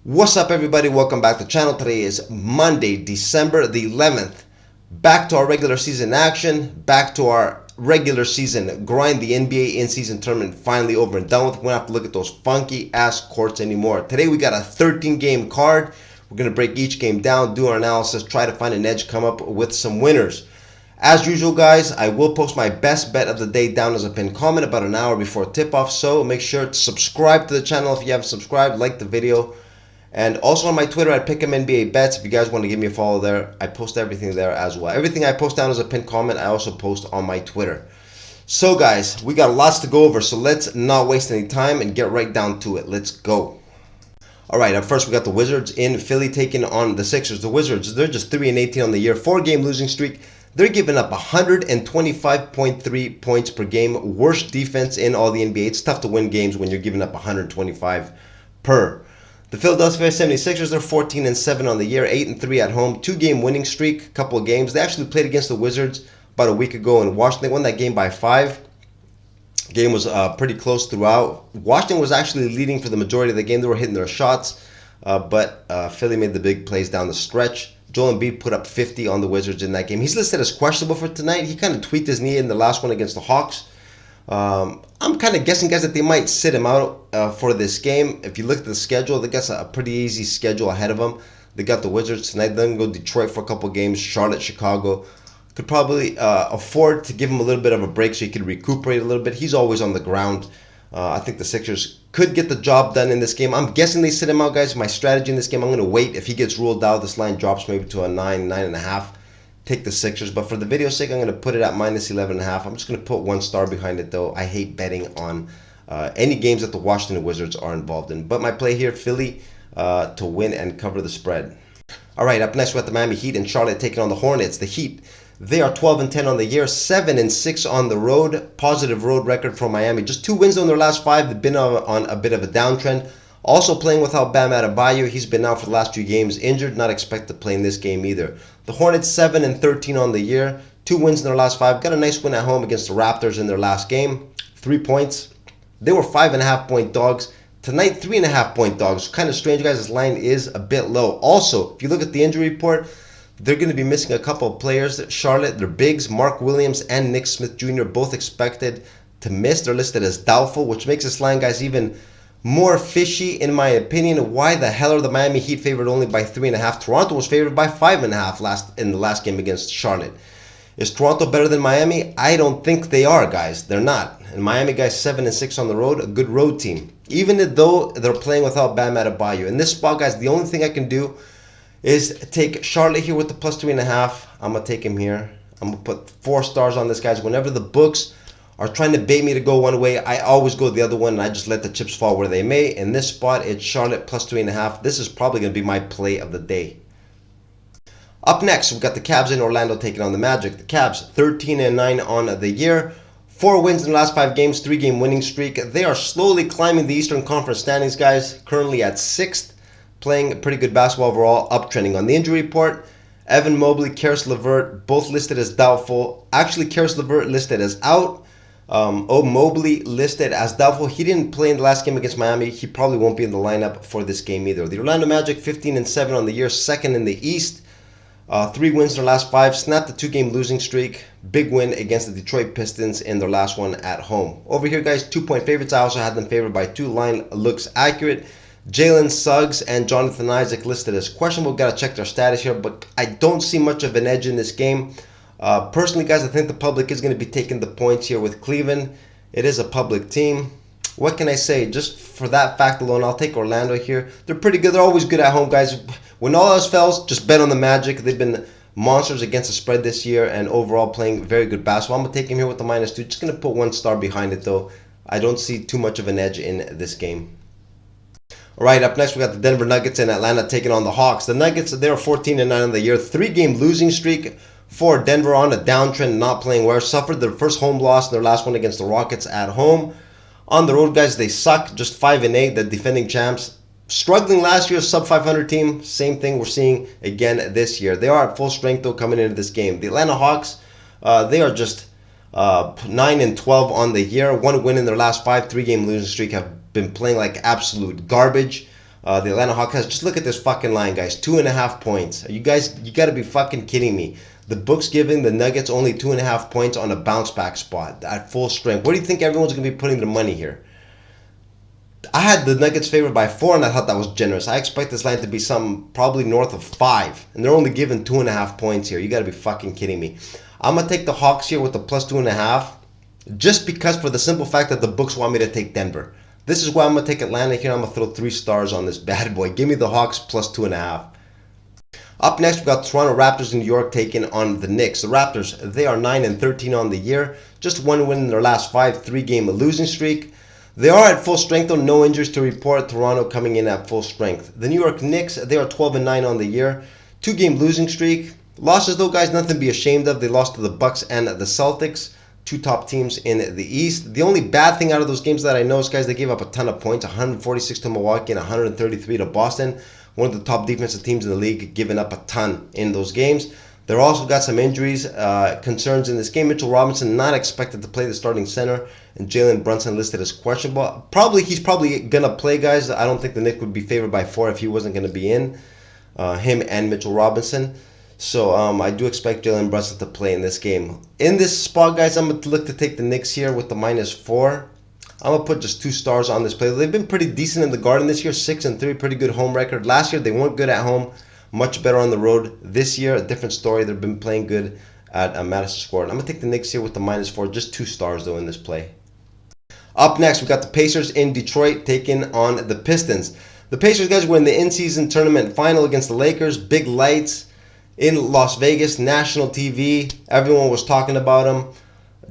What's up, everybody? Welcome back to the channel. Today is Monday, December the 11th. Back to our regular season action, back to our regular season grind. The NBA in-season tournament finally over and done with. We don't have to look at those funky ass courts anymore. Today we got a 13-game card. We're going to break each game down, do our analysis, try to find an edge, come up with some winners. As usual, guys, I will post my best bet of the day down as a pinned comment about an hour before tip-off, so make sure to subscribe to the channel if you haven't subscribed, like the video. And also on my Twitter at Pick'emNBA Bets. If you guys want to give me a follow there, I post everything there as well. Everything I post down as a pinned comment, I also post on my Twitter. So guys, we got lots to go over, so let's not waste any time and get right down to it. Let's go. All right, up first we got the Wizards in Philly taking on the Sixers. The Wizards, they're just 3-18 on the year, 4-game losing streak. They're giving up 125.3 points per game. Worst defense in all the NBA. It's tough to win games when you're giving up 125 per. The Philadelphia 76ers, they're 14-7 on the year, 8-3 at home, 2-game winning streak, couple of games. They actually played against the Wizards about a week ago in Washington. They won that game by 5. Game was pretty close throughout. Washington was actually leading for the majority of the game. They were hitting their shots, but Philly made the big plays down the stretch. Joel Embiid put up 50 on the Wizards in that game. He's listed as questionable for tonight. He kind of tweaked his knee in the last one against the Hawks. I'm kind of guessing, guys, that they might sit him out for this game. If you look at the schedule, they got a pretty easy schedule ahead of them. They got the Wizards tonight, then go Detroit for a couple games, Charlotte, Chicago. Could probably afford to give him a little bit of a break so he could recuperate a little bit. He's always on the ground. I think the Sixers could get the job done in this game. I'm guessing they sit him out, guys. My strategy in this game, I'm going to wait. If he gets ruled out, this line drops maybe to a 9.5. Take the Sixers, but for the video's sake, I'm going to put it at minus 11.5. I'm just going to put 1 star behind it, though. I hate betting on any games that the Washington Wizards are involved in. But my play here, Philly to win and cover the spread. All right, up next we got the Miami Heat and Charlotte taking on the Hornets. The Heat, they are 12-10 on the year, 7-6 on the road. Positive road record for Miami. Just 2 wins on their last 5. They've been on a bit of a downtrend. Also playing without Bam Adebayo. He's been out for the last 2 games, injured. Not expected to play in this game either. The Hornets 7-13 on the year, 2 wins in their last 5. Got a nice win at home against the Raptors in their last game, 3 points. They were 5.5 point dogs. Tonight, 3.5 point dogs. Kind of strange, guys. This line is a bit low. Also, if you look at the injury report, they're going to be missing a couple of players. Charlotte, their bigs, Mark Williams and Nick Smith Jr., both expected to miss. They're listed as doubtful, which makes this line, guys, even more fishy in my opinion. Why the hell are the Miami Heat favored only by 3.5? Toronto was favored by 5.5 in the last game against Charlotte. Is Toronto better than Miami? I don't think they are, guys. They're not. And Miami, guys, 7-6 on the road, a good road team. Even though they're playing without Bam Adebayo. In this spot, guys, the only thing I can do is take Charlotte here with the plus 3.5. I'm gonna take him here. I'm gonna put 4 stars on this, guys. Whenever the books are trying to bait me to go one way, I always go the other one, and I just let the chips fall where they may. In this spot, it's Charlotte plus 3.5. This is probably going to be my play of the day. Up next, we've got the Cavs in Orlando taking on the Magic. The Cavs, 13-9 on the year. 4 wins in the last 5 games, 3-game winning streak. They are slowly climbing the Eastern Conference standings, guys. Currently at 6th, playing pretty good basketball overall, uptrending. On the injury report, Evan Mobley, Karis LeVert, both listed as doubtful. Actually, Karis LeVert listed as out. Mobley listed as doubtful. He didn't play in the last game against Miami. He probably won't be in the lineup for this game either. The Orlando Magic 15-7 on the year, 2nd in the East. 3 wins in their last 5. Snapped the 2-game losing streak. Big win against the Detroit Pistons in their last one at home. Over here, guys, 2-point favorites. I also had them favored by 2. Line looks accurate. Jalen Suggs and Jonathan Isaac listed as questionable. Got to check their status here, but I don't see much of an edge in this game. Personally, guys, I think the public is going to be taking the points here with Cleveland. It is a public team. What can I say? Just for that fact alone, I'll take Orlando here. They're pretty good. They're always good at home, guys. When all else fails, just bet on the Magic. They've been monsters against the spread this year and overall playing very good basketball. I'm going to take him here with the -2. Just going to put 1 star behind it, though. I don't see too much of an edge in this game. All right, up next, we got the Denver Nuggets in Atlanta taking on the Hawks. The Nuggets, they're 14-9 on the year. 3-game losing streak for Denver on a downtrend, not playing well. Suffered their first home loss in their last one against the Rockets at home. On the road, guys, they suck. Just 5-8, the defending champs. Struggling last year, sub-500 team. Same thing we're seeing again this year. They are at full strength, though, coming into this game. The Atlanta Hawks, they are just 9-12 on the year. 1 win in their last 5. 3-game losing streak. Have been playing like absolute garbage. The Atlanta Hawks has. Just look at this fucking line, guys. 2.5 points. You guys, you got to be fucking kidding me. The book's giving the Nuggets only 2.5 points on a bounce back spot at full strength. Where do you think everyone's going to be putting their money here? I had the Nuggets favored by 4, and I thought that was generous. I expect this line to be something probably north of 5, and they're only giving 2.5 points here. You got to be fucking kidding me. I'm going to take the Hawks here with the plus 2.5, just because for the simple fact that the books want me to take Denver. This is why I'm going to take Atlanta here. I'm going to throw 3 stars on this bad boy. Give me the Hawks plus 2.5. Up next, we got Toronto Raptors in New York taking on the Knicks. The Raptors, they are 9-13 on the year. Just 1 win in their last 5, 3-game losing streak. They are at full strength though, no injuries to report. Toronto coming in at full strength. The New York Knicks, they are 12-9 on the year. 2-game losing streak. Losses though, guys, nothing to be ashamed of. They lost to the Bucks and the Celtics, 2 top teams in the East. The only bad thing out of those games that I know is, guys, they gave up a ton of points, 146 to Milwaukee and 133 to Boston. One of the top defensive teams in the league, giving up a ton in those games. They're also got some injuries, concerns in this game. Mitchell Robinson not expected to play the starting center, and Jalen Brunson listed as questionable. He's probably gonna play, guys. I don't think the Knicks would be favored by 4 if he wasn't gonna be in. Him and Mitchell Robinson. So I do expect Jalen Brunson to play in this game. In this spot, guys, I'm gonna look to take the Knicks here with the -4. I'm going to put just 2 stars on this play. They've been pretty decent in the Garden this year, 6-3, pretty good home record. Last year, they weren't good at home, much better on the road. This year, a different story. They've been playing good at Madison Square. I'm going to take the Knicks here with the -4, just 2 stars, though, in this play. Up next, we got the Pacers in Detroit taking on the Pistons. The Pacers, guys, were in the in-season tournament final against the Lakers. Big lights in Las Vegas, national TV. Everyone was talking about them.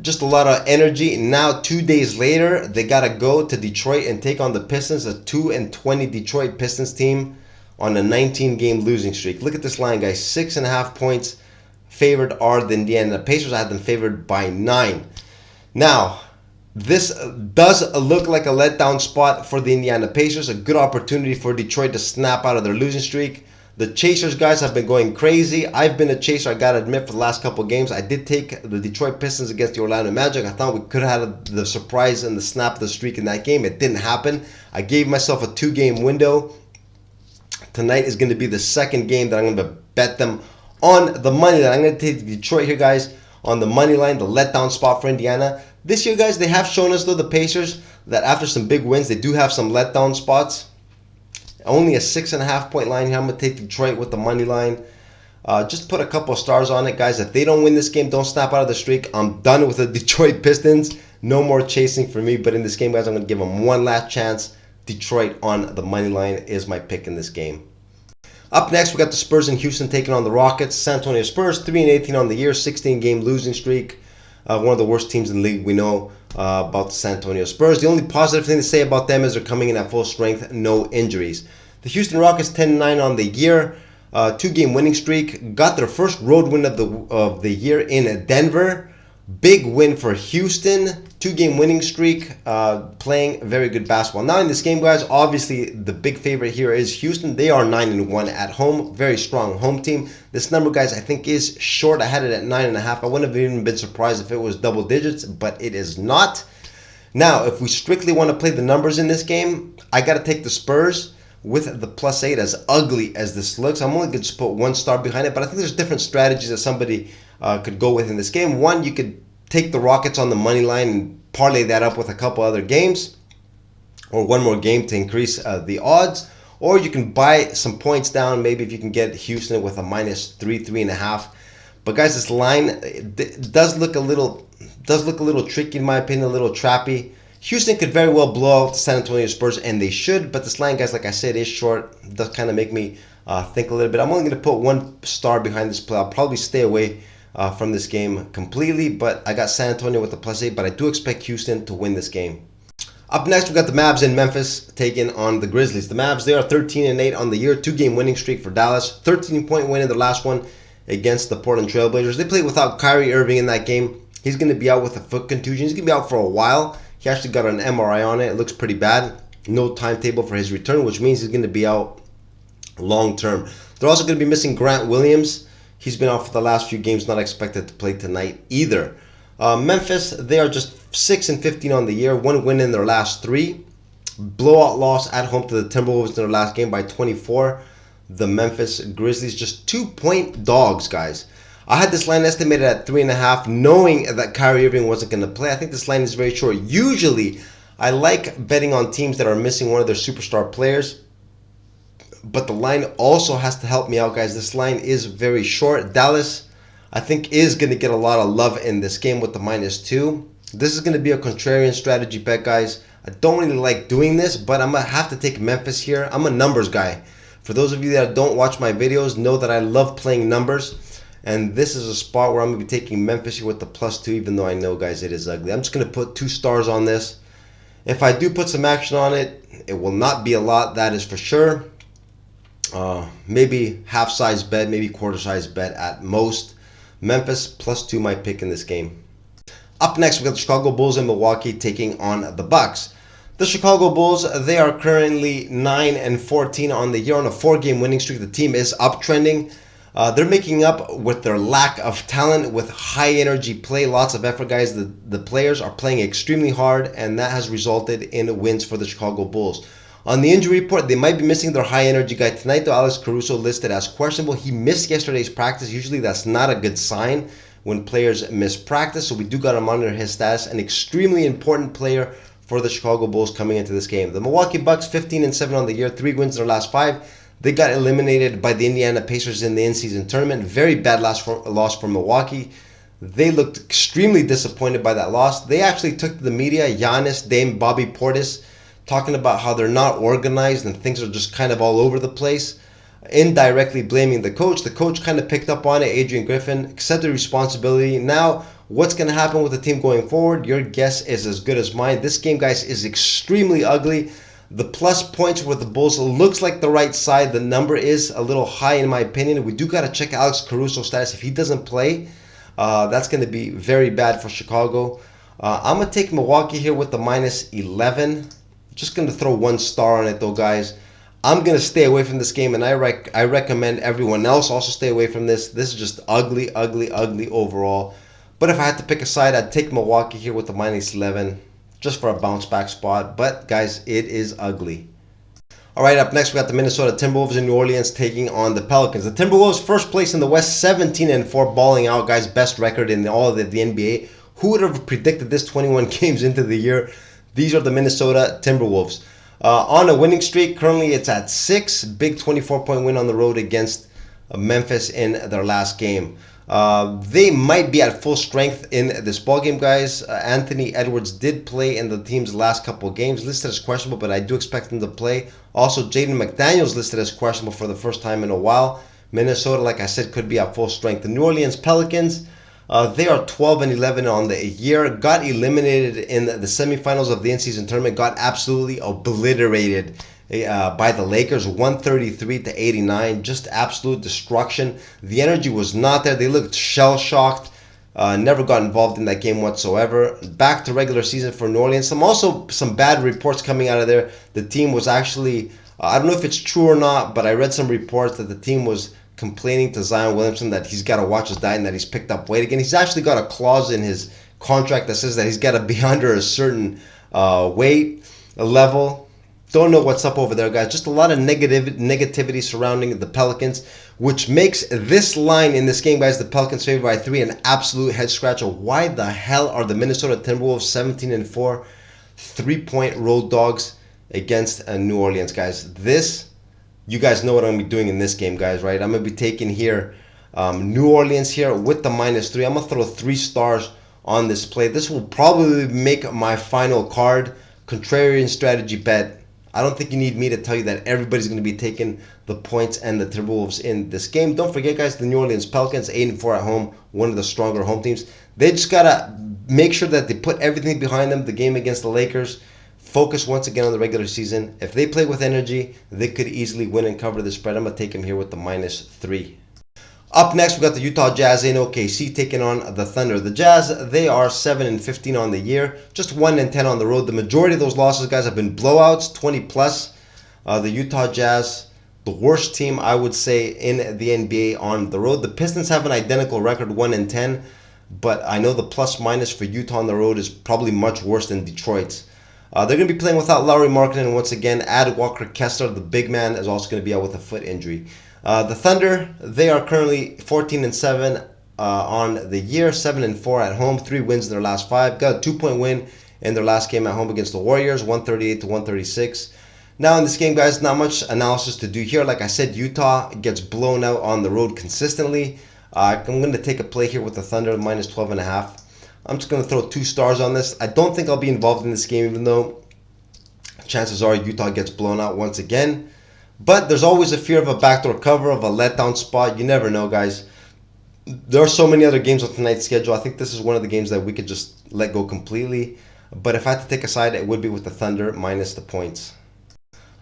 Just a lot of energy. Now, 2 days later, they got to go to Detroit and take on the Pistons, a 2-20 Detroit Pistons team on a 19-game losing streak. Look at this line, guys. 6.5 points favored are the Indiana Pacers. I had them favored by 9. Now, this does look like a letdown spot for the Indiana Pacers. A good opportunity for Detroit to snap out of their losing streak. The Chasers, guys, have been going crazy. I've been a chaser, I got to admit, for the last couple of games. I did take the Detroit Pistons against the Orlando Magic. I thought we could have had the surprise and the snap of the streak in that game. It didn't happen. I gave myself a 2-game window. Tonight is going to be the second game that I'm going to bet them on the money line. I'm going to take Detroit here, guys, on the money line, the letdown spot for Indiana. This year, guys, they have shown us, though, the Pacers, that after some big wins, they do have some letdown spots. Only a 6.5 point line here. I'm going to take Detroit with the money line. Just put a couple of stars on it, guys. If they don't win this game, don't snap out of the streak. I'm done with the Detroit Pistons. No more chasing for me. But in this game, guys, I'm going to give them one last chance. Detroit on the money line is my pick in this game. Up next, we got the Spurs in Houston taking on the Rockets. San Antonio Spurs, 3-18 on the year, 16-game losing streak. One of the worst teams in the league. We know about the San Antonio Spurs. The only positive thing to say about them is they're coming in at full strength, no injuries. The Houston Rockets, 10-9 on the year, 2-game winning streak. Got their first road win of the year in Denver. Big win for Houston. 2-game winning streak, playing very good basketball. Now in this game, guys, obviously the big favorite here is Houston. They are 9-1 at home. Very strong home team. This number, guys, I think is short. I had it at 9.5. I wouldn't have even been surprised if it was double digits, but it is not. Now, if we strictly want to play the numbers in this game, I got to take the Spurs with the +8. As ugly as this looks, I'm only going to put 1 star behind it, but I think there's different strategies that somebody could go with in this game. One, you could take the Rockets on the money line and parlay that up with a couple other games, or one more game to increase the odds. Or you can buy some points down, maybe if you can get Houston with a -3, 3.5. But guys, this line it does look a little tricky in my opinion, a little trappy. Houston could very well blow out the San Antonio Spurs, and they should. But this line, guys, like I said, is short. It does kind of make me think a little bit. I'm only going to put 1 star behind this play. I'll probably stay away from this game completely. But I got San Antonio with the +8. But I do expect Houston to win this game. Up next, we got the Mavs in Memphis taking on the Grizzlies. The Mavs, they are 13-8 on the year, 2-game winning streak for Dallas, 13-point win in the last one against the Portland Trailblazers. They played without Kyrie Irving in that game. He's going to be out with a foot contusion. He's going to be out for a while. He actually got an MRI on it. It looks pretty bad. No timetable for his return, which means he's going to be out long term. They're also going to be missing Grant Williams. He's been out for the last few games, not expected to play tonight either. Memphis, they are just 6-15 on the year, 1 win in their last 3. blowout loss at home to the Timberwolves in their last game by 24. The Memphis Grizzlies just 2-point dogs, guys. I had this line estimated at 3.5, knowing that Kyrie Irving wasn't going to play. I think this line is very short. Usually, I like betting on teams that are missing one of their superstar players, but the line also has to help me out, guys. This line is very short. Dallas, I think, is going to get a lot of love in this game with the -2. This is going to be a contrarian strategy bet, guys. I don't really like doing this, but I'm going to have to take Memphis here. I'm a numbers guy. For those of you that don't watch my videos, know that I love playing numbers. And this is a spot where I'm going to be taking Memphis here with the +2, even though I know, guys, it is ugly. I'm just going to put 2 stars on this. If I do put some action on it, it will not be a lot, that is for sure. Maybe half-size bet, maybe quarter-size bet at most. Memphis +2 my pick in this game. Up next, we got the Chicago Bulls and Milwaukee taking on the Bucks. The Chicago Bulls, they are currently 9-14 on the year on a 4-game winning streak. The team is uptrending. They're making up with their lack of talent with high energy play, lots of effort, guys. The players are playing extremely hard, and that has resulted in wins for the Chicago Bulls. On the injury report, they might be missing their high energy guy tonight, though. Alex Caruso listed as questionable. He missed yesterday's practice. Usually that's not a good sign when players miss practice, so we do got to monitor his status. An extremely important player for the Chicago Bulls coming into this game. The Milwaukee Bucks, 15-7 on the year, 3 wins in their last 5. They got eliminated by the Indiana Pacers in the in-season tournament. Very bad loss for Milwaukee. They looked extremely disappointed by that loss. They actually took to the media, Giannis, Dame, Bobby Portis, talking about how they're not organized and things are just kind of all over the place, indirectly blaming the coach. The coach kind of picked up on it, Adrian Griffin, accepted responsibility. Now, what's going to happen with the team going forward? Your guess is as good as mine. This game, guys, is extremely ugly. The plus points with the Bulls looks like the right side. The number is a little high in my opinion. We do got to check Alex Caruso's status. If he doesn't play, that's going to be very bad for Chicago. I'm going to take Milwaukee here with the -11. Just going to throw 1 star on it, though, guys. I'm going to stay away from this game, and I recommend everyone else also stay away from this. This is just ugly, ugly, ugly overall. But if I had to pick a side, I'd take Milwaukee here with the -11 just for a bounce back spot. But, guys, it is ugly. All right, up next, we got the Minnesota Timberwolves in New Orleans taking on the Pelicans. The Timberwolves, first place in the West, 17-4, balling out, guys. Best record in all of the NBA. Who would have predicted this 21 games into the year? These are the Minnesota Timberwolves. On a winning streak, currently it's at 6. Big 24-point win on the road against Memphis in their last game. They might be at full strength in this ballgame, guys. Anthony Edwards did play in the team's last couple of games, listed as questionable, but I do expect him to play. Also, Jaden McDaniels listed as questionable for the first time in a while. Minnesota, like I said, could be at full strength. The New Orleans Pelicans, they are 12-11 on the year. Got eliminated in the semifinals of the in-season tournament. Got absolutely obliterated by the Lakers, 133-89. Just absolute destruction. The energy was not there. They looked shell-shocked. Never got involved in that game whatsoever. Back to regular season for New Orleans. Some bad reports coming out of there. The team was actually, I don't know if it's true or not, but I read some reports that the team was complaining to Zion Williamson that he's got to watch his diet and that he's picked up weight again. He's actually got a clause in his contract that says that he's got to be under a certain weight level. Don't know what's up over there, guys. Just a lot of negativity surrounding the Pelicans, which makes this line in this game, guys, the Pelicans favored by 3, an absolute head scratcher. Why the hell are the Minnesota Timberwolves 17-4, 3-point road dogs against New Orleans, guys? This, you guys know what I'm going to be doing in this game, guys, right? I'm going to be taking here New Orleans here with the -3. I'm going to throw 3 stars on this play. This will probably make my final card. Contrarian strategy bet. I don't think you need me to tell you that everybody's going to be taking the points and the Timberwolves in this game. Don't forget, guys, the New Orleans Pelicans, 8-4 at home, one of the stronger home teams. They just got to make sure that they put everything behind them. The game against the Lakers, focus once again on the regular season. If they play with energy, they could easily win and cover the spread. I'm going to take them here with the -3. Up next, we got the Utah Jazz in OKC taking on the Thunder. The Jazz, they are 7-15 on the year, just 1-10 on the road. The majority of those losses, guys, have been blowouts, 20+. The Utah Jazz, the worst team, I would say, in the NBA on the road. The Pistons have an identical record, 1-10, but I know the plus-minus for Utah on the road is probably much worse than Detroit's. They're going to be playing without Lauri Markkanen, and once again, add Walker Kessler, the big man, is also going to be out with a foot injury. The Thunder, they are currently 14-7 on the year, 7-4 at home, 3 wins in their last 5. Got a 2-point win in their last game at home against the Warriors, 138-136. Now in this game, guys, not much analysis to do here. Like I said, Utah gets blown out on the road consistently. I'm going to take a play here with the Thunder, minus 12.5. I'm just going to throw 2 stars on this. I don't think I'll be involved in this game, even though chances are Utah gets blown out once again. But there's always a fear of a backdoor cover, of a letdown spot. You never know, guys. There are so many other games on tonight's schedule. I think this is one of the games that we could just let go completely. But if I had to take a side, it would be with the Thunder minus the points.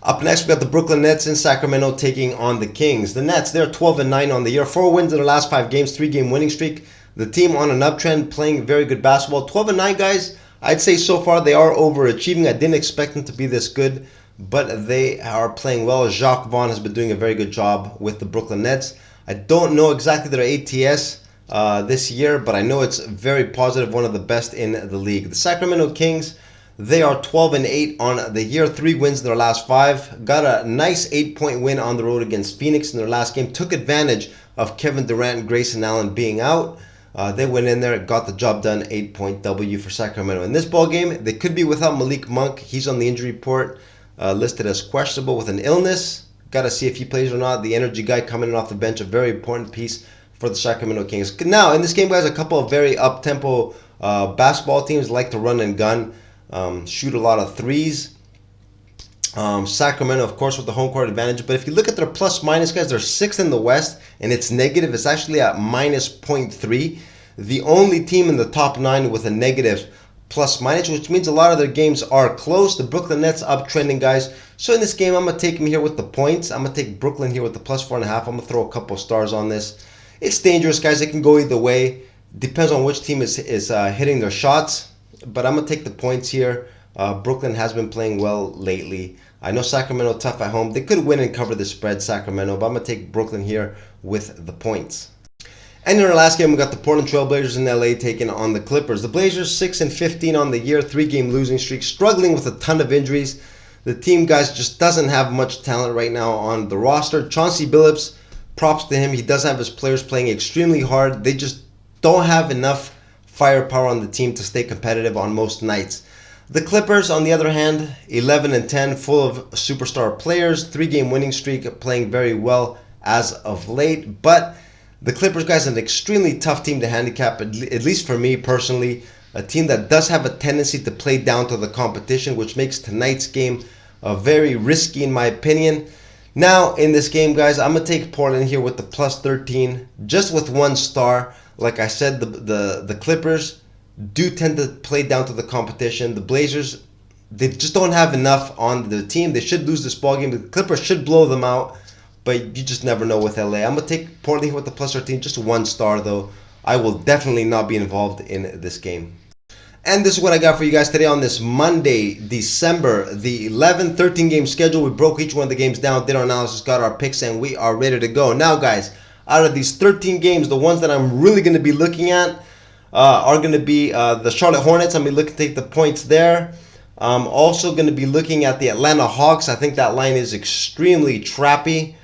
Up next, we got the Brooklyn Nets in Sacramento taking on the Kings. The Nets, they're 12-9 on the year. 4 wins in their last 5 games, 3-game winning streak. The team on an uptrend, playing very good basketball. 12-9, guys. I'd say so far they are overachieving. I didn't expect them to be this good, but they are playing well. Jacques Vaughn has been doing a very good job with the Brooklyn Nets. I don't know exactly their ATS this year, but I know it's very positive, one of the best in the league. The Sacramento Kings, they are 12-8 on the year, 3 wins in their last 5. Got a nice 8-point win on the road against Phoenix in their last game. Took advantage of Kevin Durant and Grayson Allen being out. They went in there, got the job done, 8-point W for Sacramento. In this ball game, they could be without Malik Monk. He's on the injury report, listed as questionable with an illness. Got to see if he plays or not. The energy guy coming in off the bench, a very important piece for the Sacramento Kings. Now, in this game, guys, a couple of very up-tempo basketball teams like to run and gun, shoot a lot of threes. Sacramento, of course, with the home court advantage. But if you look at their plus-minus, guys, they're 6th in the West, and it's negative. It's actually at minus 0.3. The only team in the top 9 with a negative plus-minus, which means a lot of their games are close. The Brooklyn Nets uptrending, guys. So in this game, I'm going to take them here with the points. I'm going to take Brooklyn here with the plus 4.5. I'm going to throw a couple stars on this. It's dangerous, guys. It can go either way. Depends on which team is hitting their shots. But I'm going to take the points here. Brooklyn has been playing well lately. I know Sacramento tough at home. They could win and cover the spread, Sacramento, but I'm going to take Brooklyn here with the points. And in our last game, we got the Portland Trail Blazers in LA taking on the Clippers. The Blazers 6-15 on the year, 3-game losing streak, struggling with a ton of injuries. The team, guys, just doesn't have much talent right now on the roster. Chauncey Billups, props to him. He does have his players playing extremely hard. They just don't have enough firepower on the team to stay competitive on most nights. The Clippers, on the other hand, 11-10, full of superstar players, 3-game winning streak, playing very well as of late. But the Clippers, guys, an extremely tough team to handicap, at least for me personally. A team that does have a tendency to play down to the competition, which makes tonight's game very risky in my opinion. Now, in this game, guys, I'm going to take Portland here with the plus 13, just with 1 star. Like I said, the Clippers do tend to play down to the competition. The Blazers, they just don't have enough on the team. They should lose this ball game. The Clippers should blow them out, but you just never know with LA. I'm going to take Portland here with the plus 13, just 1 star though. I will definitely not be involved in this game. And this is what I got for you guys today on this Monday, December the 11th, 13-game schedule. We broke each one of the games down, did our analysis, got our picks, and we are ready to go. Now, guys, out of these 13 games, the ones that I'm really going to be looking at are going to be the Charlotte Hornets. I'm going to be looking to take the points there. I'm also going to be looking at the Atlanta Hawks. I think that line is extremely trappy.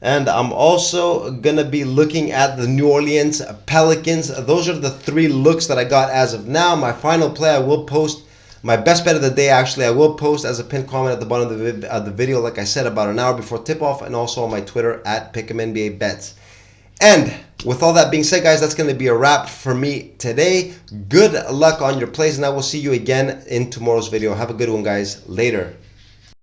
And I'm also going to be looking at the New Orleans Pelicans. Those are the 3 looks that I got as of now. My final play, I will post. My best bet of the day, actually, I will post as a pinned comment at the bottom of the video, like I said, about an hour before tip-off, and also on my Twitter at Pick'emNBABets. And with all that being said, guys, that's going to be a wrap for me today. Good luck on your plays, and I will see you again in tomorrow's video. Have a good one, guys. Later.